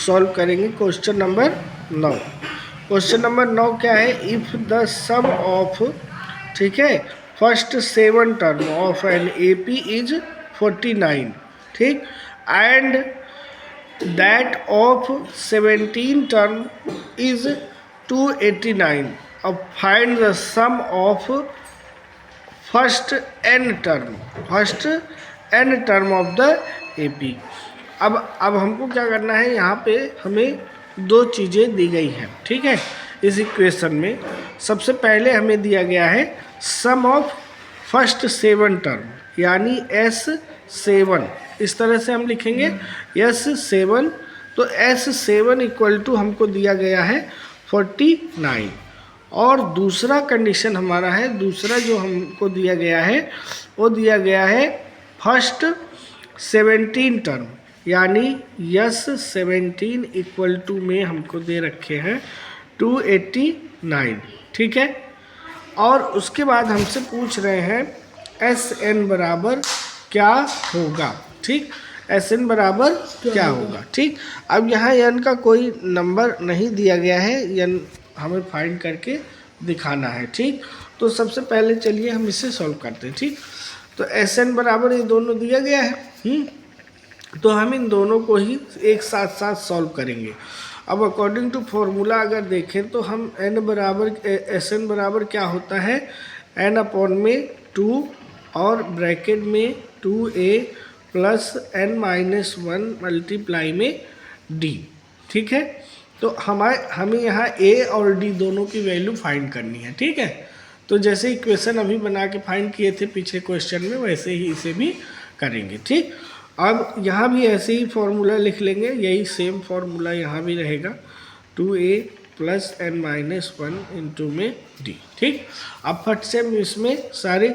Solve करेंगे question number 9। Question number 9 क्या है? इफ़ द सम ऑफ, ठीक है, first 7 term of an AP is 49, ठीक, and that of 17 term is 289। अब find the sum of first n term of the AP। अब हमको क्या करना है, यहाँ पे हमें दो चीज़ें दी गई हैं, ठीक है। इस इक्वेशन में सबसे पहले हमें दिया गया है सम ऑफ फर्स्ट 7 टर्म, यानी S7। इस तरह से हम लिखेंगे S7। तो S7 इक्वल टू हमको दिया गया है 49। और दूसरा कंडीशन हमारा है, दूसरा जो हमको दिया गया है वो दिया गया है फर्स्ट 17 टर्म, यानी S17 इक्वल टू में हमको दे रखे हैं 289, ठीक है। और उसके बाद हमसे पूछ रहे हैं Sn बराबर क्या होगा, ठीक, Sn बराबर क्या होगा, ठीक। अब यहाँ n का कोई नंबर नहीं दिया गया है, n हमें फाइंड करके दिखाना है, ठीक। तो सबसे पहले चलिए हम इसे सॉल्व करते हैं, ठीक। तो Sn बराबर ये दोनों दिया गया है, तो हम इन दोनों को ही एक साथ साथ सॉल्व करेंगे। अब अकॉर्डिंग टू फॉर्मूला अगर देखें तो हम Sn बराबर क्या होता है, n अपॉन में 2 और ब्रैकेट में 2a प्लस n-1 मल्टीप्लाई में d, ठीक है। तो हमें यहाँ a और d दोनों की वैल्यू फाइंड करनी है, ठीक है। तो जैसे इक्वेशन अभी बना के फाइंड किए थे पिछले क्वेश्चन में, वैसे ही इसे भी करेंगे, ठीक। अब यहाँ भी ऐसे ही फॉर्मूला लिख लेंगे, यही सेम फॉर्मूला यहाँ भी रहेगा, 2a प्लस n-1 इंटू में d, ठीक। अब फट से हम इसमें सारे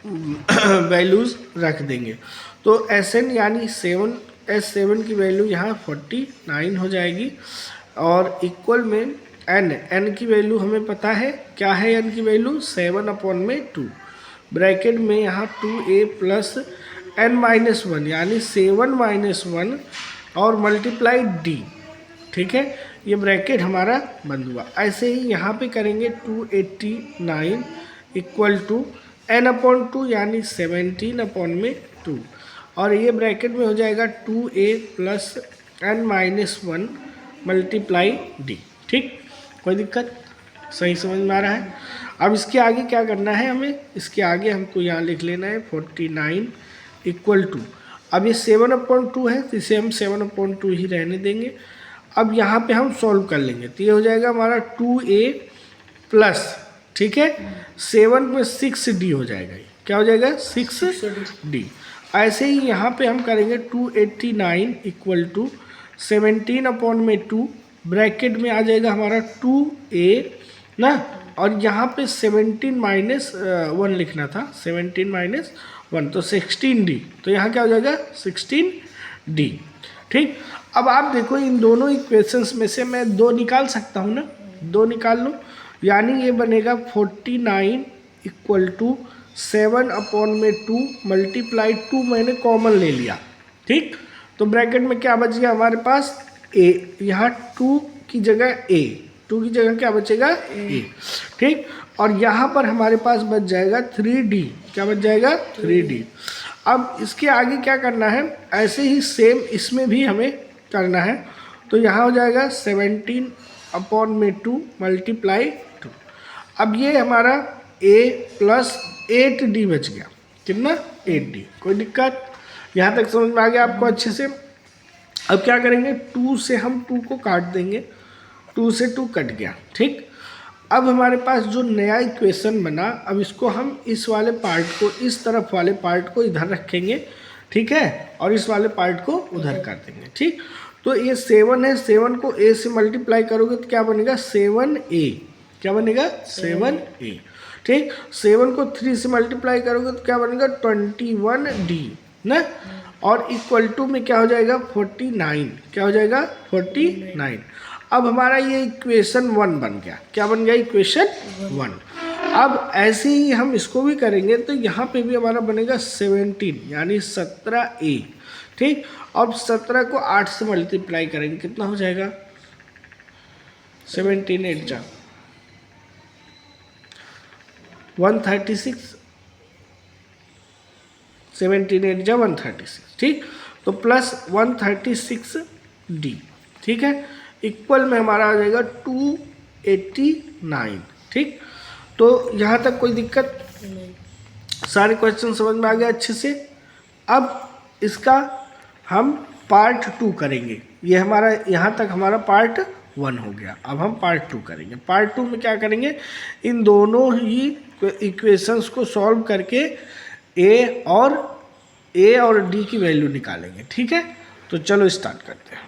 वैल्यूज़ रख देंगे। तो Sn यानी S7 की वैल्यू यहाँ 49 हो जाएगी, और इक्वल में n की वैल्यू हमें पता है क्या है, n की वैल्यू 7 अपॉन में 2, ब्रैकेट में यहाँ 2a प्लस n-1 यानी 7-1 और मल्टीप्लाई d, ठीक है। ये ब्रैकेट हमारा बंद हुआ। ऐसे ही यहाँ पे करेंगे 289 इक्वल टू n अपॉन 2 यानी 17 अपॉन में 2, और ये ब्रैकेट में हो जाएगा 2a plus n-1 multiply d, ठीक। कोई दिक्कत? सही समझ में आ रहा है? अब इसके आगे क्या करना है हमें, इसके आगे हमको यहाँ लिख लेना है 49 इक्वल टू, अब ये 7/2 है तो इसे हम 7/2 ही रहने देंगे। अब यहाँ पे हम सॉल्व कर लेंगे, तो ये हो जाएगा हमारा 2a प्लस, ठीक है, 7 में 6d हो जाएगा, ये क्या हो जाएगा 6d। ऐसे ही यहाँ पे हम करेंगे 289 इक्वल टू 17 अपॉन में 2, ब्रैकेट में आ जाएगा हमारा 2a ना, और यहाँ पे 17-1 लिखना था, 17-1 तो 16d, तो यहाँ क्या हो जाएगा 16d, ठीक। अब आप देखो इन दोनों इक्वेशंस में से मैं 2 निकाल सकता हूँ ना, 2 निकाल लूँ, यानी ये बनेगा 49 इक्वल टू 7 अपॉन में 2 मल्टीप्लाई 2 मैंने कॉमन ले लिया, ठीक। तो ब्रैकेट में क्या बच गया हमारे पास a, यहाँ 2 की जगह क्या बचेगा a, ठीक। और यहाँ पर हमारे पास बच जाएगा 3d, क्या बच जाएगा 3d। अब इसके आगे क्या करना है, ऐसे ही सेम इसमें भी हमें करना है। तो यहाँ हो जाएगा 17 अपॉन में 2 मल्टीप्लाई 2। अब ये हमारा a प्लस 8d बच गया, कितना 8d। कोई दिक्कत? यहाँ तक समझ में आ गया आपको अच्छे से? अब क्या करेंगे, 2 से हम 2 को काट देंगे, 2 से 2 कट गया, ठीक। अब हमारे पास जो नया इक्वेशन बना, अब इसको हम इस वाले पार्ट को, इस तरफ वाले पार्ट को इधर रखेंगे, ठीक है, और इस वाले पार्ट को उधर कर देंगे, ठीक। तो ये 7 है, 7 को a से मल्टीप्लाई करोगे तो क्या बनेगा 7a, क्या बनेगा 7a, ठीक। 7 को 3 से मल्टीप्लाई करोगे तो क्या बनेगा 21d ना, और इक्वल टू में क्या हो जाएगा 49, क्या हो जाएगा 49। अब हमारा ये इक्वेशन 1 बन गया, क्या बन गया इक्वेशन 1। अब ऐसे ही हम इसको भी करेंगे, तो यहाँ पे भी हमारा बनेगा 17 यानी 17a, ठीक। अब 17 को 8 से मल्टीप्लाई करेंगे, कितना हो जाएगा? 17 8 जा 136, 17 8 जा 136, ठीक। तो प्लस 136D, ठीक है, इक्वल में हमारा आ जाएगा 289, ठीक। तो यहाँ तक कोई दिक्कत? सारे क्वेश्चन समझ में आ गया अच्छे से। अब इसका हम पार्ट 2 करेंगे। ये हमारा यहाँ तक हमारा पार्ट 1 हो गया। अब हम पार्ट 2 करेंगे। पार्ट 2 में क्या करेंगे? इन दोनों ही इक्वेशंस को सॉल्व करके ए और डी की वैल्यू निकालेंगे, ठीक है। तो चलो स्टार्ट करते हैं।